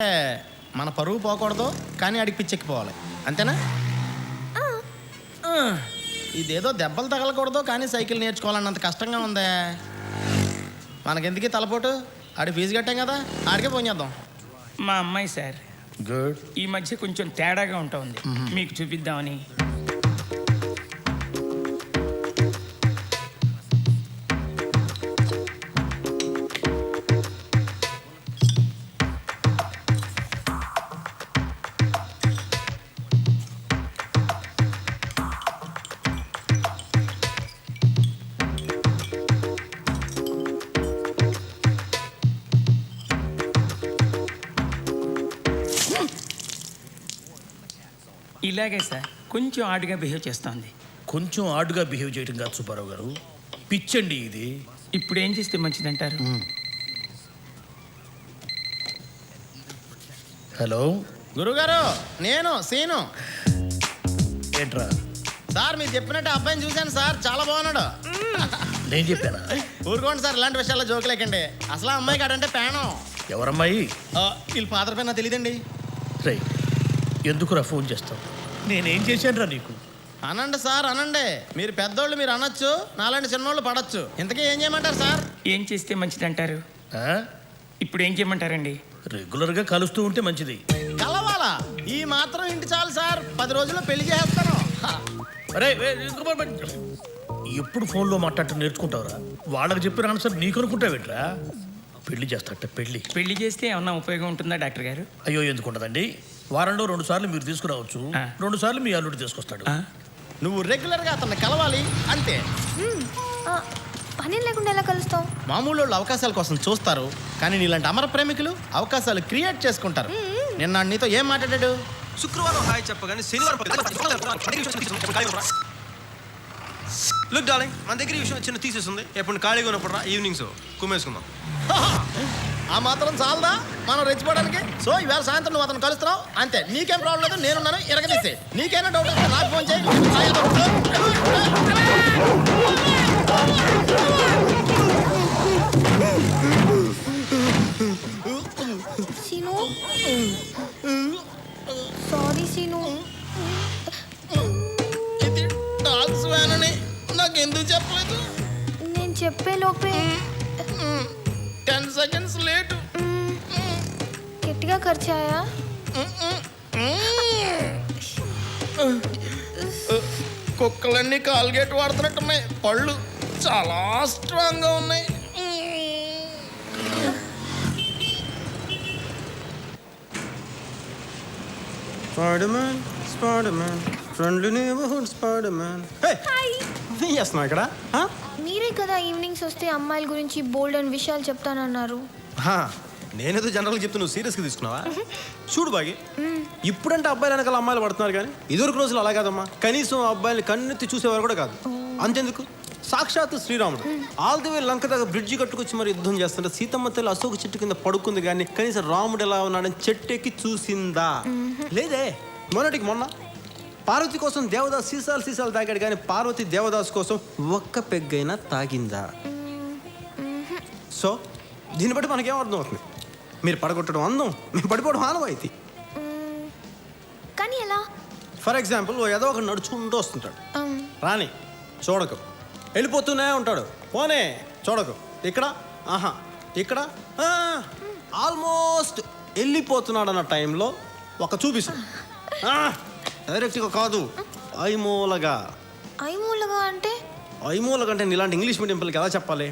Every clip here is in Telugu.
మన పరువు పోకూడదు, కానీ అడిగి పిచ్చెక్కిపోవాలి, అంతేనా? ఇదేదో దెబ్బలు తగలకూడదు, కానీ సైకిల్ నేర్చుకోవాలన్నంత కష్టంగా ఉందే. మనకెందుకు తలపోటు? ఆడి ఫీజు కట్టాం కదా, ఆడికే ఫోన్ చేద్దాం. మా అమ్మాయి సార్ గుడ్. ఈ మధ్య కొంచెం తేడాగా ఉంటుంది, మీకు చూపిద్దామని. ఇలాగే సార్ కొంచెం ఆడుగా బిహేవ్ చేస్తోంది. కొంచెం ఆడుగా బిహేవ్ చేయడం కాదు సుబ్బారావు గారు, పిచ్చండి ఇది. ఇప్పుడు ఏం చేస్తే మంచిదంటారు? హలో గురుగారు, నేను సీను. ఏంట్రా? సార్ మీరు చెప్పినట్టు అబ్బాయిని చూశాను సార్, చాలా బాగున్నాడు. నేను చెప్పానా? ఊరుకోండి సార్, ఇలాంటి విషయాల్లో జోకులేకండి. అసలు ఆ అమ్మాయి కాడంటే ప్రాణం. ఎవరమ్మాయి? వీళ్ళ ఫాదర్ పైన తెలియదండి. రై, ఎందుకురా ఫోన్ చేస్తావు? నేనేం చేశాను రా నీకు? అనండి సార్, అనండి. మీరు పెద్దోళ్ళు, మీరు అనొచ్చు, నాలాంటి చిన్నోళ్ళు పడచ్చు. ఇంతకీ ఏం చేయమంటారు సార్? ఏం చేస్తే మంచిదంటారు? ఆ? ఇప్పుడు ఏం చేయమంటారండి? రెగ్యులర్గా కలుస్తూ ఉంటే మంచిది. కలవాలా? ఈ మాత్రం ఇంటి చాలు సార్, 10 రోజుల్లో పెళ్లి చేస్తాను. అరే ఎప్పుడు ఫోన్లో మాట్లాడటం నేర్చుకుంటావురా? వాళ్ళకి చెప్పిన ఆన్సర్ నీకు అనుకుంటావేట్రా? పెళ్లి చేస్తాట పెళ్లి. పెళ్లి చేస్తే ఏమన్నా ఉపయోగం ఉంటుందా డాక్టర్ గారు? అయ్యో, ఎందుకుంటుందండి? వారంలో 2 సార్లు మీరు తీసుకురావచ్చు, 2 సార్లు మీ అల్లుడు తీసుకొస్తాడు. నువ్వు రెగ్యులర్గా అతన్ని కలవాలి అంతే. పని లేకుండా ఎలా కలుస్తావు? మామూలు వాళ్ళు అవకాశాల కోసం చూస్తారు, కానీ నీలాంటి అమర ప్రేమికులు అవకాశాలు క్రియేట్ చేసుకుంటారు. నిన్న నీతో ఏం మాట్లాడాడు? శుక్రవారం హాయ్ చెప్పగానే శనివారం లుక్ డార్లింగ్, మన దగ్గర ఈ విషయం చిన్న తీసేస్తుంది. ఎప్పుడు ఖాళీగా ఉన్నప్పుడు రా, ఈవినింగ్స్ కుమ్మేసుకుందాం. ఆ మాత్రం చాలదా మనం రెచ్చిపోవడానికి? సో ఈవేళ సాయంత్రం నువ్వు అతను కలుస్తున్నావు అంతే. నీకేం ప్రాబ్లం లేదు, నేనున్నాను, ఎరగదీసే. నీకేనా డౌట్ వస్తే నాకు ఫోన్ చేయి. సీను, సారీ సీను. ఇది డాగ్స్ వ్యాన్ అని నాకు ఎందుకు చెప్పలేదు? నేను చెప్పే లోపే 10 seconds లేటు. గట్టిగా ఖర్చాయా? కుక్కలన్నీ కాల్గేట్ వాడుతున్నట్టున్నాయి, పళ్ళు చాలా స్ట్రాంగ్ గా ఉన్నాయి. Spiderman, Spiderman, friendly neighbourhood Spiderman. ఏం చేస్తున్నావు ఇక్కడ? మీరే కదా ఈవినింగ్స్ వస్తే అమ్మాయిల గురించి బోల్డ్ అని విషయాలు చెప్తానన్నారు. నేనేదో జనరల్గా చెప్తే నువ్వు సీరియస్గా తీసుకున్నావా? చూడు బాగి, ఇప్పుడంటే అబ్బాయిలు వెనకాల అమ్మాయిలు పడుతున్నారు, కానీ ఇదివరకు రోజులు అలా కాదమ్మా. కనీసం అబ్బాయిలు కన్నెత్తి చూసేవారు కూడా కాదు. అంతెందుకు, సాక్షాత్తు శ్రీరాముడు ఆల్ ది వే లంక దగ్గర బ్రిడ్జి కట్టుకొచ్చి మరి యుద్ధం చేస్తుంటే సీతమ్మ తల్లి అశోక చెట్టు కింద పడుకుంది, కానీ కనీసం రాముడు ఎలా ఉన్నాడని చెట్టెక్కి చూసిందా? లేదే. మొన్నటికి మొన్న పార్వతి కోసం దేవదాస్ సీసాలు తాగాడు, కానీ పార్వతి దేవదాస్ కోసం ఒక్క పెగ్గైనా తాగిందా? సో దీన్ని బట్టి మనకేం అర్థం అవుతుంది? మీరు పడగొట్టడం అందం, మేము పడిపోవడం ఆనవాయితీ. కానీ ఎలా? ఫర్ ఎగ్జాంపుల్, ఏదో ఒక నడుచుకుంటూ వస్తుంటాడు, రాని చూడకు, వెళ్ళిపోతూనే ఉంటాడు, పోనే చూడకు, ఇక్కడ ఆహా ఇక్కడ ఆల్మోస్ట్ వెళ్ళిపోతున్నాడు అన్న టైంలో ఒక చూపిస్తాడు. డైరెక్ట్గా కాదు, ఐమూలగా. ఐమూలగా అంటే? ఐమూలగా అంటే ఇలాంటి ఇంగ్లీష్ మీడియం పిల్లలకి ఎలా చెప్పాలి?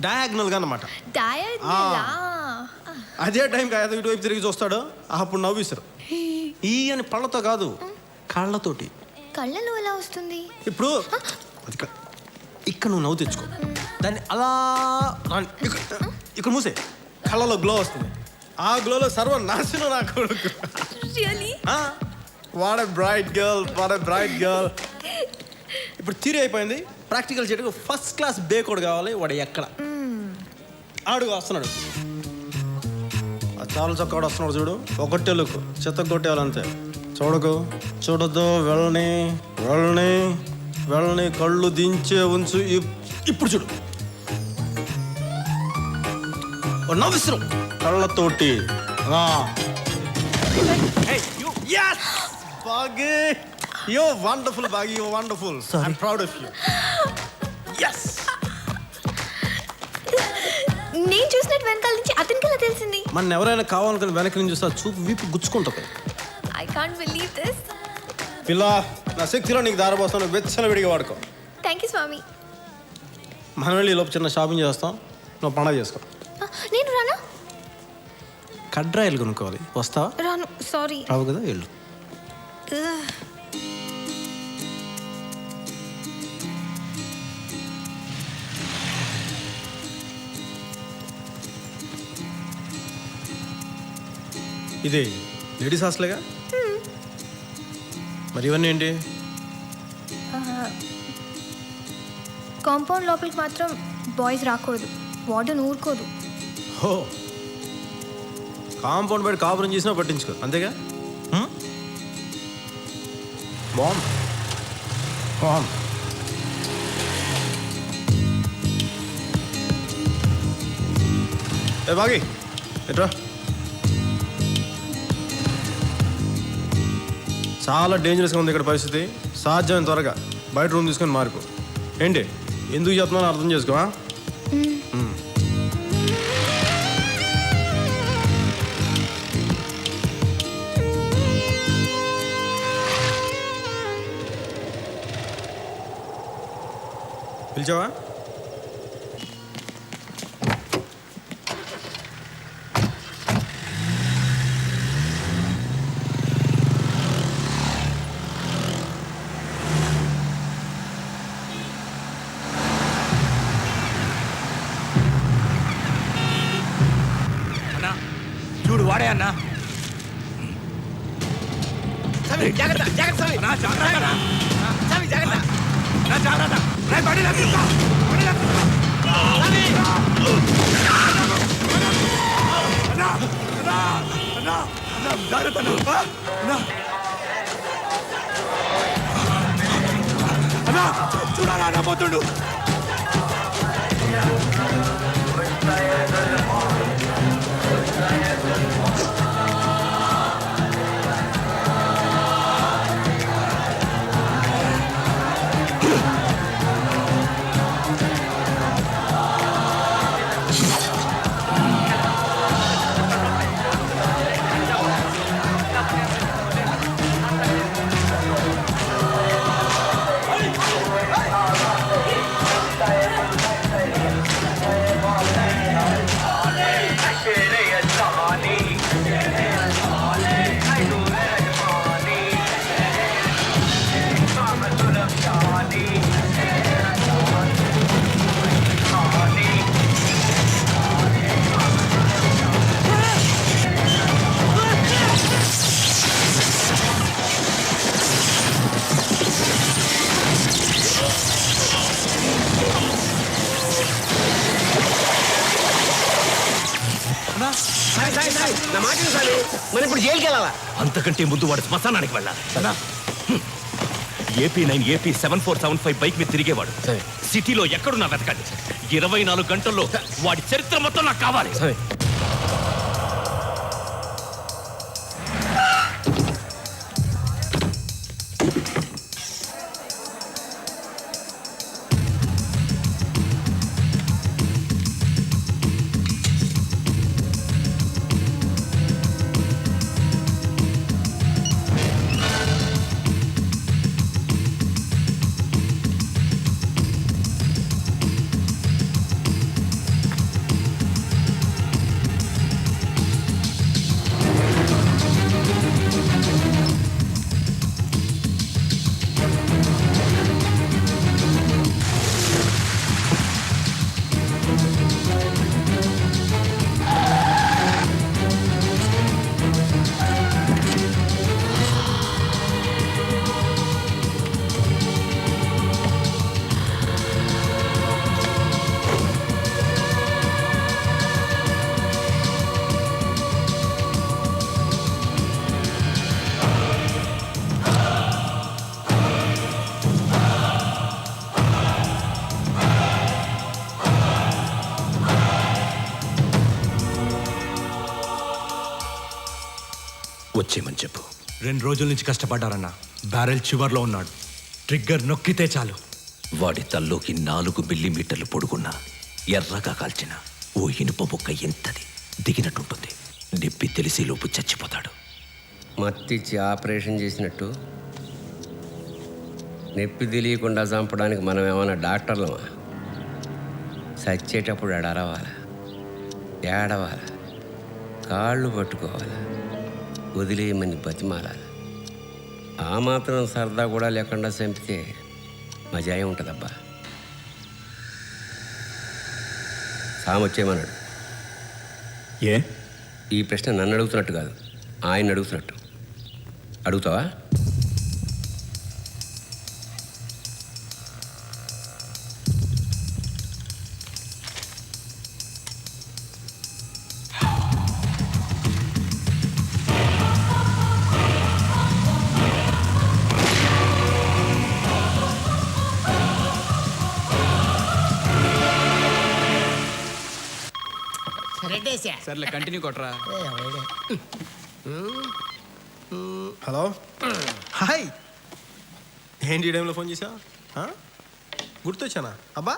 డయాగ్నల్గా అన్నమాట. అదే టైంకి ఏదో ఇటువైపు తిరిగి చూస్తాడు, అప్పుడు నవ్విస్తారు. ఈ అని పళ్ళతో కాదు, కళ్ళతోటి. కళ్ళలో ఎలా వస్తుంది? ఇప్పుడు ఇక్కడ నువ్వు నవ్వు తెచ్చుకో, దాన్ని అలా ఇక్కడ మూసే, కళ్ళలో గ్లో వస్తుంది. ఆ గ్లోలో సర్వనాశనం నా కొడుకు. What a bright girl. ఇప్పుడు థియరీ అయిపోయింది, ప్రాక్టికల్ చేయడానికి ఫస్ట్ క్లాస్ బేకోడ్ కావాలి. వాడు ఎక్కడ ఆడుగు వస్తున్నాడు, చాలా చక్కగా వస్తున్నాడు చూడు. ఒకటే లుక్, చెత్త కొట్టేయాలంతే. చూడొద్దు, వెళ్ళని కళ్ళు దించే ఉంచు. ఇప్పుడు చూడు, నవ్విస్తున్నావు కళ్ళతోటి. బాగి యో వండర్ఫుల్ బాగి yo wonderful I'm proud of you yes నేను చూసినట్టు వెనకాల నుంచి అతనికి ఎలా తెలిసింది? మన ఎవరైనా కావాలనుకుని వెనక్కి నుంచి చూస్తే చూపు వీపు గుచ్చుకుంటుంది. I can't believe this. పిల్ల నా శక్తిలో నీకు దారపోస్తాను, వెచ్చల విడిగా వాడుకో. థ్యాంక్ యూ స్వామి. మనం వెళ్ళి లోపు చిన్న షాపింగ్ చేస్తాం, నువ్వు పండగ చేసుకో. నేను రానా? కడ్రాయిలు కొనుక్కోవాలి, వస్తావా? రాను, సారీ. రావు కదా, వెళ్ళు. ఇది లేడీస్ హాస్టల్గా? మరి ఇవన్నీ ఏంటి? కాంపౌండ్ లోపలికి మాత్రం బాయ్స్ రాకూడదు, వార్డెన్ ఊరుకోదు. హో, కాంపౌండ్ బయట కాపురం చేసినా పట్టించుకో, అంతేగా? బాగుంది బాగుంది. ఏ బాగి ఎట్రా. చాలా డేంజరస్గా ఉంది ఇక్కడ పరిస్థితి. సాధ్యమైన త్వరగా బయట రూమ్ తీసుకొని మారిపో. ఏంటి ఎందుకు చెప్తున్నాను అర్థం చేసుకోవా? పిలిచావా? చూడు వాడే అన్నా. జాగ్రత్త జాగ్రత్త చూడాలా పోతుండు. మరి ఇప్పుడు జైలుకి వెళ్ళాలా? అంతకంటే ముందు వాడు శ్మశానానికి వెళ్ళాలి. AP9 AP7475 బైక్ మీద తిరిగేవాడు. సిటీలో ఎక్కడున్నా వెతకండి. 24 గంటల్లో వాడి చరిత్ర మొత్తం నాకు కావాలి. వచ్చేయమని చెప్పు. 2 రోజుల నుంచి కష్టపడ్డారన్న. బ్యారెల్ చివర్లో ఉన్నాడు. ట్రిగ్గర్ నొక్కితే చాలు. వాడి తల్లోకి 4 మిల్లీమీటర్లు పొడుగున్న ఎర్రగా కాల్చిన ఓ ఇనుప బొక్క ఎంతది దిగినట్టుంటుంది. నొప్పి తెలిసేలోపు చచ్చిపోతాడు. మత్తిచ్చి ఆపరేషన్ చేసినట్టు నొప్పి తెలియకుండా చంపడానికి మనం ఏమైనా డాక్టర్లమా? చచ్చేటప్పుడు అడరవాలా, ఏడవాలా, కాళ్ళు పట్టుకోవాలా, వదిలేయమని బతిమాలాలి. ఆ మాత్రం సరదా కూడా లేకుండా చంపితే మజా ఉంటుందబ్బా. సామొచ్చేమన్నాడు. ఏ? ఈ ప్రశ్న నన్ను అడుగుతున్నట్టు కాదు, ఆయన అడుగుతున్నట్టు. అడుగుతావా? సర్లే కంటిన్యూ కొట్రా. Hello, hi. ఏంటి ఈ టైంలో ఫోన్ చేసావు? గుర్తొచ్చానా? అబ్బా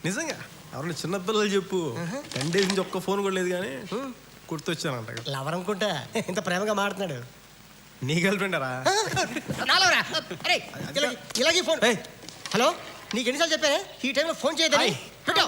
నిజంగా ఎవరన్నా చిన్నపిల్లలు చెప్పు. 10 days నుంచి ఒక్క ఫోన్ కూడా లేదు కానీ గుర్తొచ్చానంట. లవర్ అనుకుంటా ఇంత ప్రేమగా మాడుతున్నాడు. నీ గర్ల్ ఫ్రెండరా? ఇలాగే ఫోన్. హలో, నీకు ఎన్నిసార్లు చెప్పానే ఈ టైంలో ఫోన్ చేయదని? పెట్టు.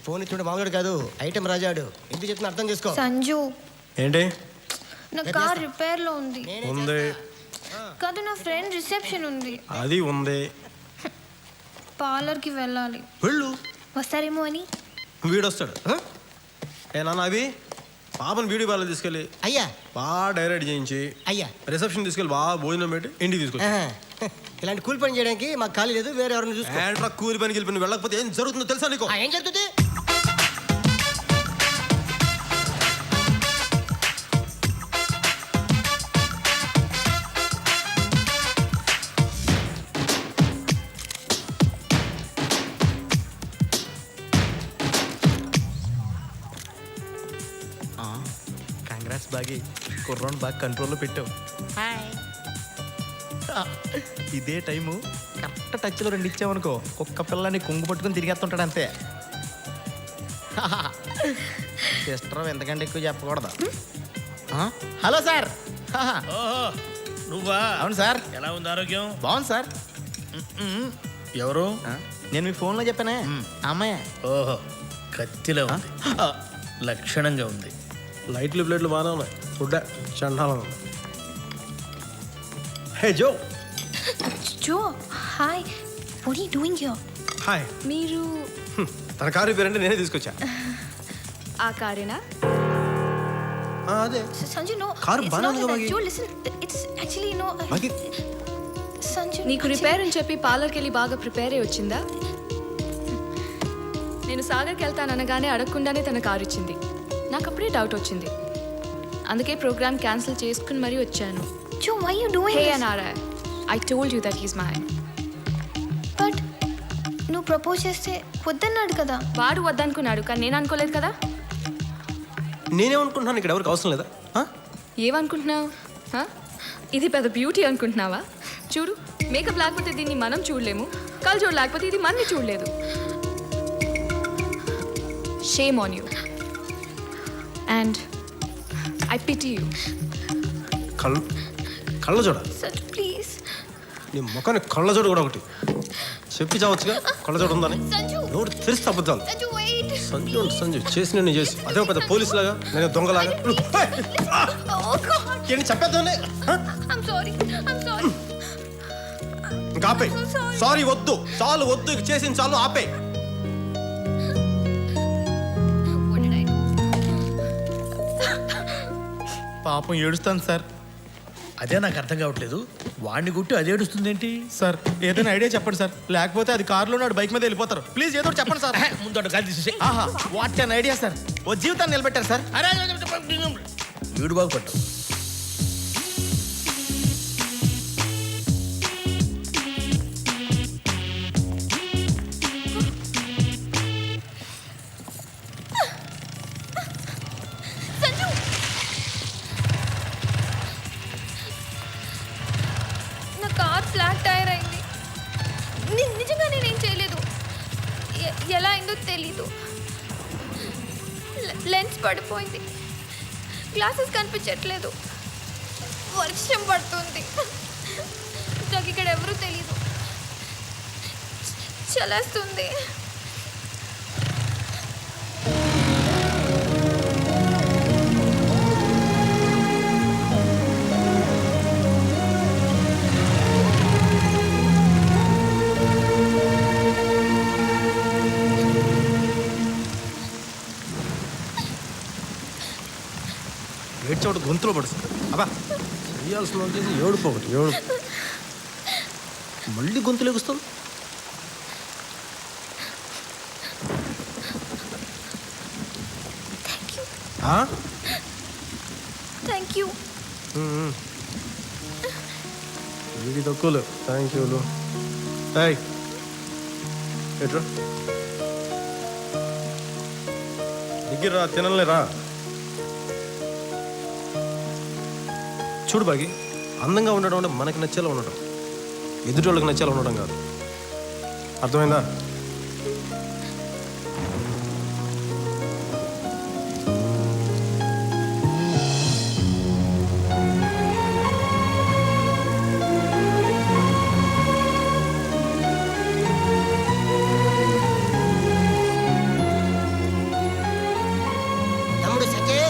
ఫోన్ ఇచ్చుంటే మామూలు కాదు, ఐటెం రాజాడు. ఎందుకు చెప్తున్నా అర్థం చేసుకో. సంజు, ఏంటి? నా కార్ రిపేర్ లో ఉంది. ఉంది కాదు, నా ఫ్రెండ్ రిసెప్షన్ ఉంది. అది ఉంది. పార్లర్ కి వెళ్ళాలి. వెళ్ళు, వస్తారేమో అని. వీడొస్తాడు. ఏ నాన్న, అవి పాపని బ్యూటీ పార్లర్ తీసుకెళ్ళి అయ్యా బాగా డైరెక్ట్ చేయించి అయ్యా రిసెప్షన్ తీసుకెళ్ళి బాగా భోజనం పెట్టి ఇంటికి తీసుకొచ్చి. ఇలాంటి కూలి పని చేయడానికి మాకు ఖాళీ లేదు, వేరే ఎవరిని చూసుకో. ఏంట్రా కూలి పనికి వెళ్ళి నువ్వు వెళ్ళకపోతే ఏం జరుగుతుందో తెలుసా నీకు? ఏం జరుగుతుంది? కంగ్రాట్స్ బాగి, కుర్రోని బాగా కంట్రోల్లో పెట్టావు. ఇదే టైము కరెక్ట్ టచ్లో 2 ఇచ్చావనుకో, ఒక్క పిల్లని కొంగు పట్టుకుని తిరిగేస్తుంటాడు అంతే. సిస్టర్ ఎంతకంటే ఎక్కువ చెప్పకూడదు. Hello sir. ఓహో, నువ్వా? అవును సార్. ఎలా ఉంది ఆరోగ్యం? బాగుంది సార్. ఎవరు? నేను మీ ఫోన్లో చెప్పానే, అమ్మాయి. ఓహో, కత్తిలో ఉంది. లక్షణంగా ఉంది. లైట్లు ప్లేట్లు బాగానే ఉన్నాయి, ఫుడ్ చండాలం ఉంది. Hey Joe. Joe, hi. What are you doing here? Hi. మీరు తన కారు రిపేర్ అంటే నేనే తీసుకొచ్చా. ఆ కారేనా? అదే సంజు, నో. కారు బాగానే ఉంది బాగి. జో, లిసన్, ఇట్స్ యాక్చువల్లీ నో. బాగి, సంజు, నీకు రిపేర్ అని చెప్పి పార్లర్కి వెళ్ళి బాగా ప్రిపేర్ అయ్యి వచ్చిందా? నేను సాగర్కి వెళ్తాననగానే అడగకుండానే తన కారు ఇచ్చింది. నాకు అప్పుడే డౌట్ వచ్చింది, అందుకే ప్రోగ్రామ్ క్యాన్సిల్ చేసుకుని మరీ వచ్చాను. Joe, why you doing hey this? అనారా, I told you that he's mine. But నువ్వు ప్రపోజ్ చేస్తే వద్దన్నాడు కదా. వాడు వద్దనుకున్నాడు, కానీ నేను అనుకోలేదు కదా. నేనేమనుకుంటున్నాను, ఇక్కడ ఎవరికి అవసరం లేదా? ఏమనుకుంటున్నావు? ఇది పెద్ద బ్యూటీ అనుకుంటున్నావా? చూడు, మేకప్ లేకపోతే దీన్ని మనం చూడలేము, కళ్ళజోడు లేకపోతే ఇది మనని చూడలేదు. Shame on you and I pity you. కళ్ళ చూడ, సంజు, ప్లీజ్. నీ ముఖాన్ని కళ్ళ చూడ కూడా ఒకటి చెప్పి చావచ్చుగా. కళ్ళ చూడ ఉందని సంజు, నోరు తెరిస్తే అబద్ధాలు. సంజు, wait. సంజు అంటే సంజు చేసి నేను చేసి అదే పెద్ద పోలీసు లాగా, నేను దొంగలాగా. Oh God. ఏంటి చెప్పేద్దానే? I'm sorry. ఇంకా ఆపే. I'm sorry. సారీ వద్దు, చాలు వద్దు, ఇక చేసింది చాలు, ఆపే. What did I do? పాపం ఏడుస్తాను సార్. అదే నాకు అర్థం కావట్లేదు. వాడిని గుట్టి అది ఏడుస్తుందేంటి? సార్ ఏదైనా ఐడియా చెప్పండి సార్, లేకపోతే అది కారులో నాడు బైక్ మీద వెళ్ళిపోతారు. ప్లీజ్ ఏదో ఒకటి చెప్పండి సార్. ముందు అటు గాలి తీసేసి. ఆహా, వాట్ అన్ ఐడియా సార్. ఓ జీవితాన్ని నిలబెట్టారు సార్. వీడు బాగుపడ్డావు. ఎలా అయిందో తెలీదు. లెన్స్ పడిపోయింది, గ్లాసెస్ కనిపించట్లేదు, వర్షం పడుతుంది, నాకు ఇక్కడ ఎవరూ తెలీదు, చలేస్తుంది. ఏడ్చోట గొంతులో పడుతుంది. అబ్బా చేయాల్సిన వాళ్ళు చేసి ఏడుపు ఒకటి ఏడుపు. మళ్ళీ గొంతులు ఎగుస్తాం. Thank you. ఇది తక్కువలే థ్యాంక్ యూలు. హాయ్ ఎట్రా దగ్గర తినలేరా? చూడు బాగి, అందంగా ఉండడం అంటే మనకి నచ్చేలా ఉండడం, ఎదుటి వాళ్ళకి నచ్చేలా ఉండడం కాదు. అర్థమైందా? తమ్ముడు సకే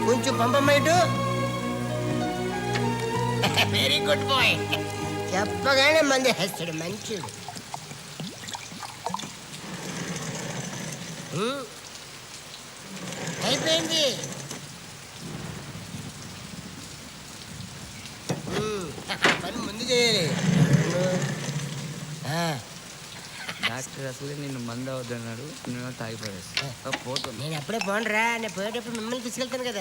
కొంచెం పంపమ్మైటు. Very good bye. చెప్పగానే మంది హస్తాడు మంచిడు. అయిపోయింది. పని ముందు చేయాలి. డాక్టర్ అసలే నిన్ను మందు అవద్దన్నాడు, నేను తాగిపడేస్తా పోతాను. నేను అప్పుడే పోనరా, నేను పోయేటప్పుడు మిమ్మల్ని తీసుకెళ్తాను కదా.